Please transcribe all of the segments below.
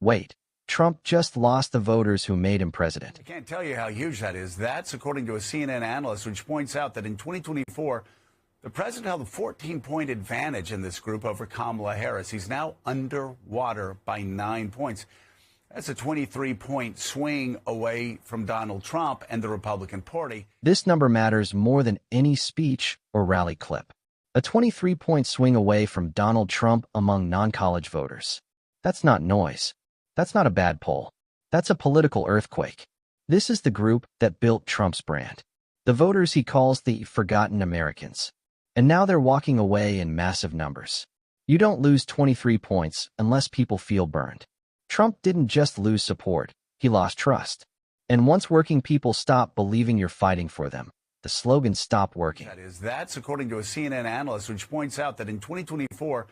Wait, Trump just lost the voters who made him president. I can't tell you how huge that is. That's according to a CNN analyst, which points out that in 2024, the president held a 14-point advantage in this group over Kamala Harris. He's now underwater by 9 points. That's a 23-point swing away from Donald Trump and the Republican Party. This number matters more than any speech or rally clip. A 23-point swing away from Donald Trump among non-college voters. That's not noise. That's not a bad poll. That's a political earthquake. This is the group that built Trump's brand. The voters he calls the forgotten Americans. And now they're walking away in massive numbers. You don't lose 23 points unless people feel burned. Trump didn't just lose support, he lost trust. And once working people stop believing you're fighting for them, the slogan stopped working. That's according to a CNN analyst, which points out that in 2024,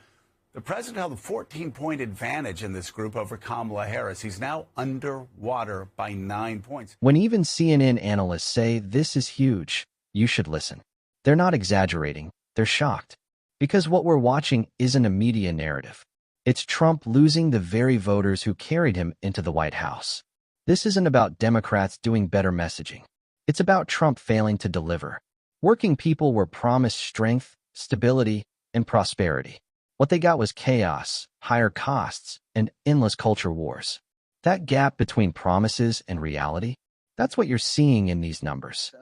the president held a 14-point advantage in this group over Kamala Harris. He's now underwater by 9 points. When even CNN analysts say this is huge, you should listen. They're not exaggerating, they're shocked. Because what we're watching isn't a media narrative. It's Trump losing the very voters who carried him into the White House. This isn't about Democrats doing better messaging. It's about Trump failing to deliver. Working people were promised strength, stability, and prosperity. What they got was chaos, higher costs, and endless culture wars. That gap between promises and reality, that's what you're seeing in these numbers.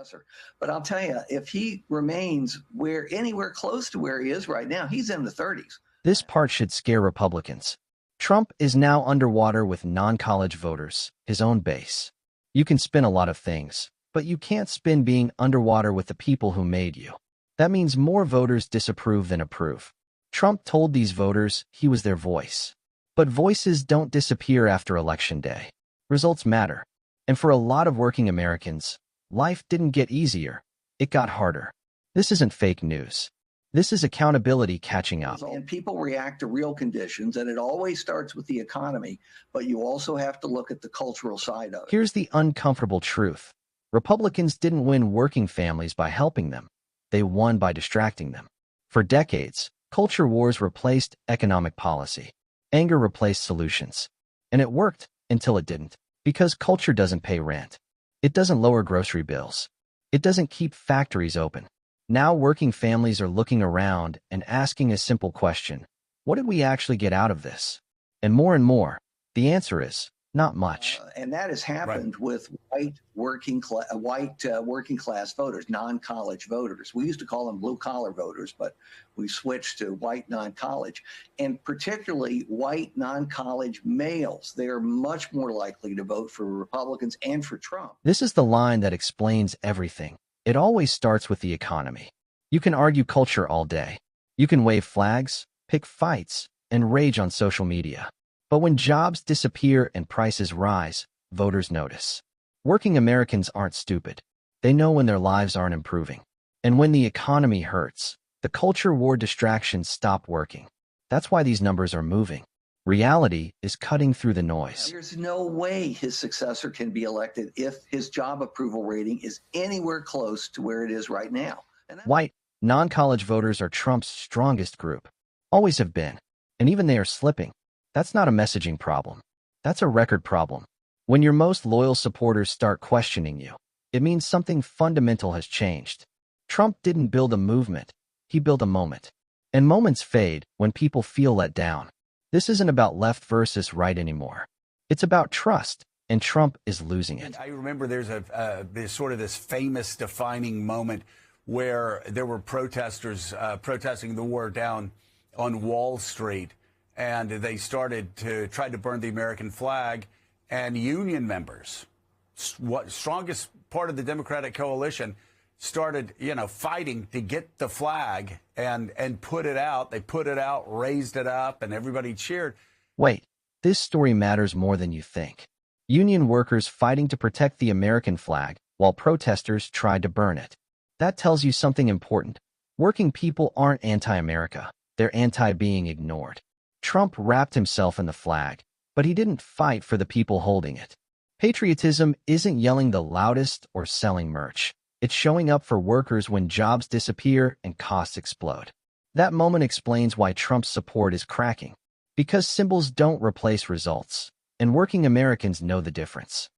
But I'll tell you, if he remains anywhere close to where he is right now, he's in the 30s. This part should scare Republicans. Trump is now underwater with non-college voters, his own base. You can spin a lot of things, but you can't spin being underwater with the people who made you. That means more voters disapprove than approve. Trump told these voters he was their voice. But voices don't disappear after Election Day. Results matter. And for a lot of working Americans, life didn't get easier. It got harder. This isn't fake news. This is accountability catching up. And people react to real conditions, and it always starts with the economy, but you also have to look at the cultural side of it. Here's the uncomfortable truth. Republicans didn't win working families by helping them. They won by distracting them. For decades, culture wars replaced economic policy. Anger replaced solutions. And it worked until it didn't. Because culture doesn't pay rent. It doesn't lower grocery bills. It doesn't keep factories open. Now working families are looking around and asking a simple question. What did we actually get out of this? And more, the answer is not much. And that has happened with white working class voters, non-college voters. We used to call them blue-collar voters, but we switched to white non-college. And particularly white non-college males. They are much more likely to vote for Republicans and for Trump. This is the line that explains everything. It always starts with the economy. You can argue culture all day. You can wave flags, pick fights, and rage on social media. But when jobs disappear and prices rise, voters notice. Working Americans aren't stupid. They know when their lives aren't improving. And when the economy hurts, the culture war distractions stop working. That's why these numbers are moving. Reality is cutting through the noise. There's no way his successor can be elected if his job approval rating is anywhere close to where it is right now. White, non-college voters are Trump's strongest group. Always have been. And even they are slipping. That's not a messaging problem. That's a record problem. When your most loyal supporters start questioning you, it means something fundamental has changed. Trump didn't build a movement. He built a moment. And moments fade when people feel let down. This isn't about left versus right anymore. It's about trust, and Trump is losing it. I remember there's this famous defining moment where there were protesters protesting the war down on Wall Street, and they started to try to burn the American flag, and union members, strongest part of the Democratic coalition, started, fighting to get the flag and put it out. They put it out, raised it up, and everybody cheered. Wait, this story matters more than you think. Union workers fighting to protect the American flag while protesters tried to burn it. That tells you something important. Working people aren't anti-America. They're anti-being ignored. Trump wrapped himself in the flag, but he didn't fight for the people holding it. Patriotism isn't yelling the loudest or selling merch. It's showing up for workers when jobs disappear and costs explode. That moment explains why Trump's support is cracking. Because symbols don't replace results. and working Americans know the difference.